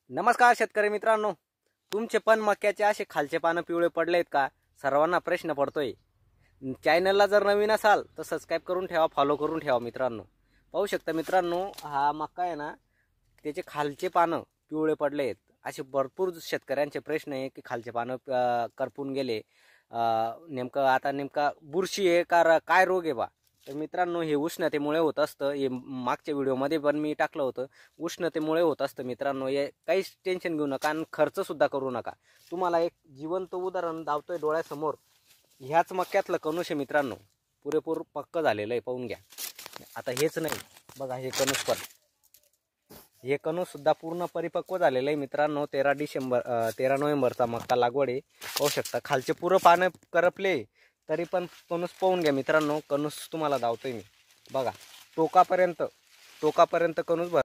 नमस्कार शेतकरी मित्रांनो, तुमचे पण मक्याचे असे खालचे पानं पिवळे पडलेत का? सर्वांना प्रश्न पडतोय। चॅनलला जर नवीन असाल तर सबस्क्राइब करून ठेवा, फॉलो करून ठेवा। मित्रांनो पाहू शकता मित्रांनो, हा मका आहे ना, त्याचे खालचे पानं पिवळे पडलेत। असे भरपूर शेतकऱ्यांचे प्रश्न आहे की खालचे पानं करपून गेले, नेमका बुरशी आहे का काय रोग आहे बा। तर मित्रांनो हे उष्णतेमुळे होत असतं। हे मागच्या व्हिडिओमध्ये पण मी टाकलं होतं, उष्णतेमुळे होत असतं मित्रांनो। हे काहीच टेन्शन घेऊ नका आणि खर्च सुद्धा करू नका। तुम्हाला एक जिवंत उदाहरण दावतोय डोळ्यासमोर। ह्याच मक्यातलं कणूस आहे मित्रांनो, पुरेपूर पक्क झालेलं आहे, पाहून घ्या। आता हेच नाही बघा, हे कणूस पण, हे कणूस सुद्धा पूर्ण परिपक्व झालेलं आहे मित्रांनो। 13 नोव्हेंबरचा मक्का लागवड आहे। पाहू शकता खालचे पुरं पानं करपले तरी पण कणूस पाहून घ्या मित्रांनो। कणूस तुम्हाला दावतोय मी, बघा टोकापर्यंत कणूस